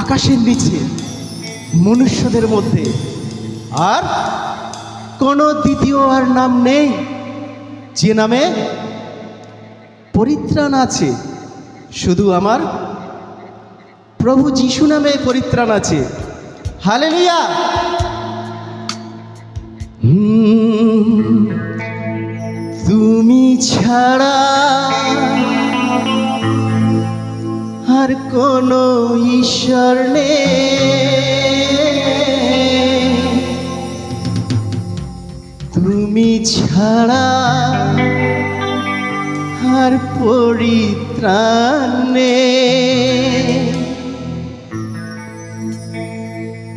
আকাশের নিচে মনুষ্যদের মধ্যে আর কোনো দ্বিতীয় আর নাম নেই যে নামে পরিত্রাণ আছে, শুধু আমার প্রভু যিশু নামে পরিত্রাণ আছে। হালেলুয়া। তুমি ছাড়া আর কোনো ঈশ্বর নেই, তুমি ছাড়া আর পরিত্রাণ নেই,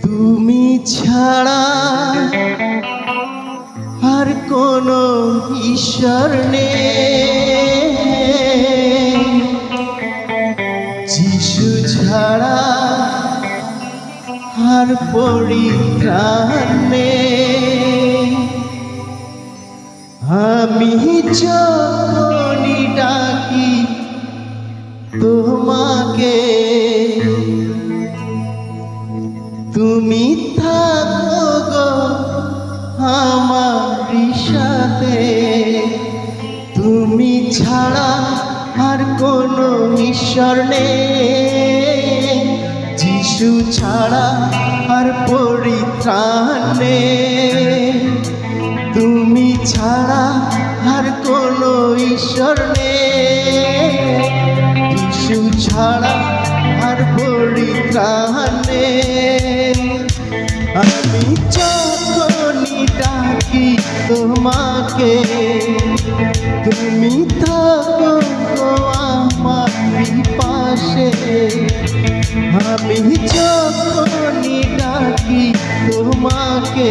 তুমি ছাড়া আর কোনো ঈশ্বর নেই, যিশু ছাড়া আর পরিত্রাণ নেই। আমি যখনই ডাকি তোমাকে, তুমি থাকো গো আমার সাথে, তুমি ছাড়া আর কোনো ঈশ্বর নেই, যিশু ছাড়া আর পরিত্রাণ নেই, তুমি ছাড়া আর কোনো ঈশ্বর নেই, যিশু ছাড়া আর পরিত্রাণ নেই। আমি যখনই ডাকি তোমাকে, তুমি থাকো গো আমার পাশে, আমি যখনই ডাকি তোমাকে,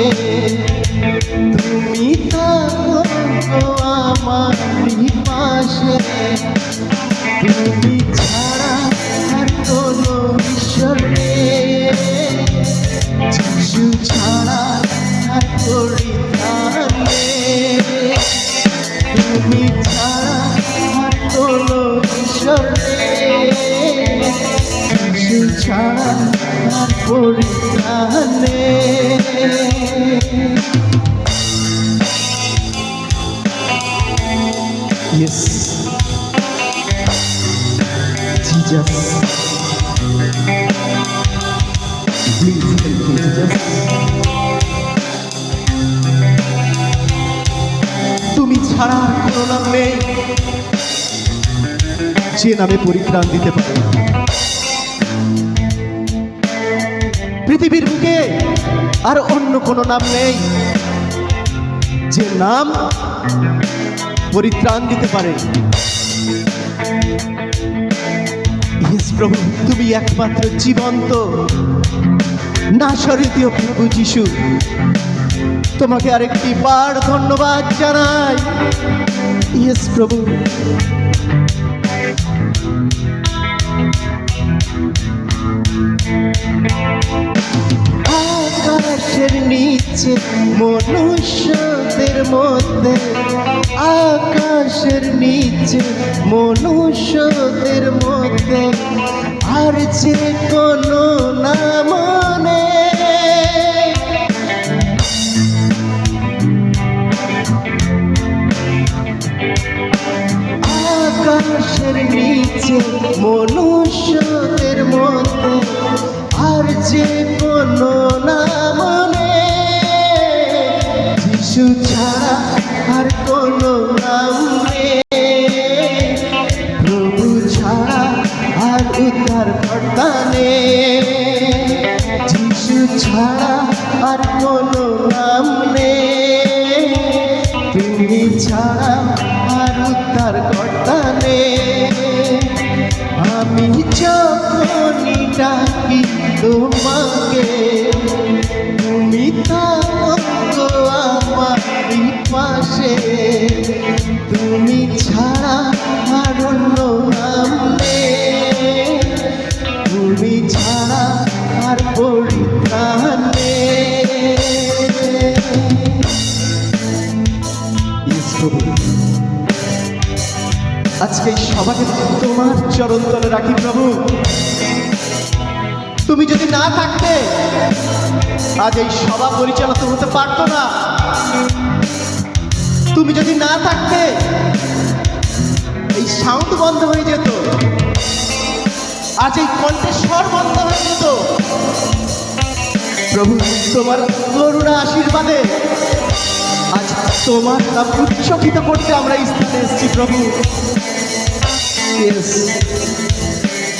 তুমি থাকো গো আমার পাশে, তুমি ছাড়া আর কোনো ঈশ্বর নেই, যিশু ছাড়া আর পরিত্রাণ নেই, তুমি ছাড়া আর কোনো ঈশ্বর নেই, যিশু ছাড়া আর পরিত্রাণ নেই। Yes, Jesus, please help me, Jesus. তুমি ছাড়া আর কোনো নাম নেই যে নামে পরিত্রাণ দিতে পারে। পৃথিবীর বুকে আর অন্য কোনো নাম নেই যে নাম পরিত্রাণ দিতে পারে। প্রভু, তুমি একমাত্র জীবন্ত নাসরীয় প্রভু যিশু, তোমাকে আরেকটি বার ধন্যবাদ জানাই। ইয়েস প্রভু, আকাশের নিচে মনুষ্যদের মধ্যে, আকাশের নিচে মনুষ্যদের মধ্যে আর যে কোনো নাম নেই, আকাশের নিচে মনুষ্যদের মধ্যে আর যে কোনো নাম নেই, যিশু ছাড়া আর কোনো নাম নেই, প্রভু ছাড়া আর উদ্ধারকর্তা নেই, যিশু ছাড়া আর কোনো নাম নেই, তুমি ছাড়া আর উদ্ধারকর্তা নেই। আমি যখনই ডাকি তোমাকে, তুমি থাকো আমার পাশে, তুমি ছাড়া আর অন্য নাম নেই, তুমি ছাড়া আর পরিত্রাণ নেই। আজকে সবাইকে তোমার চরণ তলে রাখি প্রভু। তুমি যদি না থাকতে আজ এই সভা পরিচালিত হতে পারতো না। তুমি যদি না থাকতে এই সাউন্ড বন্ধ হয়ে যেত, আজ এই কণ্ঠস্বর বন্ধ হয়ে যেত। প্রভু তোমার করুণা আশীর্বাদে আজ তোমার নাম উচ্চকিত করতে আমরা এই স্থানে এসেছি প্রভু। Yes,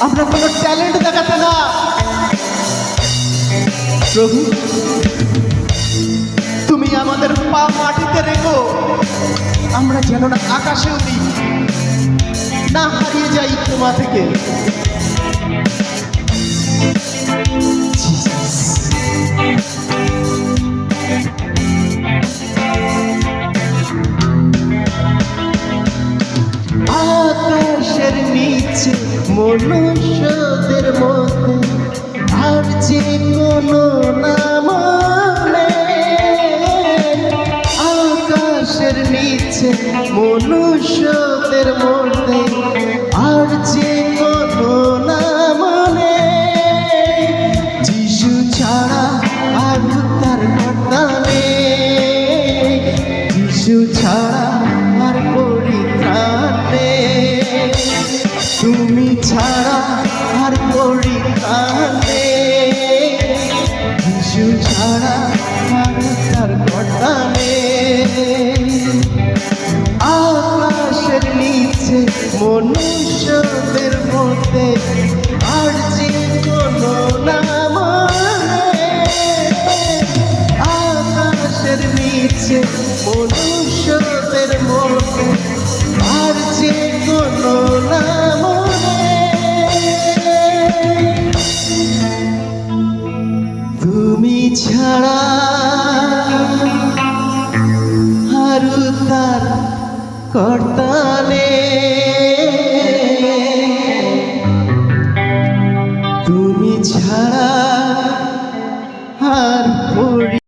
আমরা কোনো ট্যালেন্ট দেখাতে না প্রভু, তুমি আমাদের পা মাটিতে রেখো, আমরা যেন না আকাশে উড়ি, না হারিয়ে যাই তোমা থেকে। আকাশের নিচে মনুষ্যদের মধ্যে আর যে কোনো নাম নেই। আকাশের নিচে মনুষ্যদের মধ্যে আর যে কোনো নাম নেই। যিশু ছাড়া আর তার কথা নেই, যিশু ছাড়া আর পরিত্রাণ নেই, তুমি ছাড়া আর পরিত্রাণ নেই, যিশু ছাড়া আর তার কথা নেই। আকাশের নিচে মনুষ্যদের মধ্যে আর যে কোনো নাম নেই। আকাশের নিচে মনুষ্যদের মধ্যে আর যে কোনো নাম নেই। তুমি ছাড়া আর তার কর্তা নেই, তুমি ছাড়া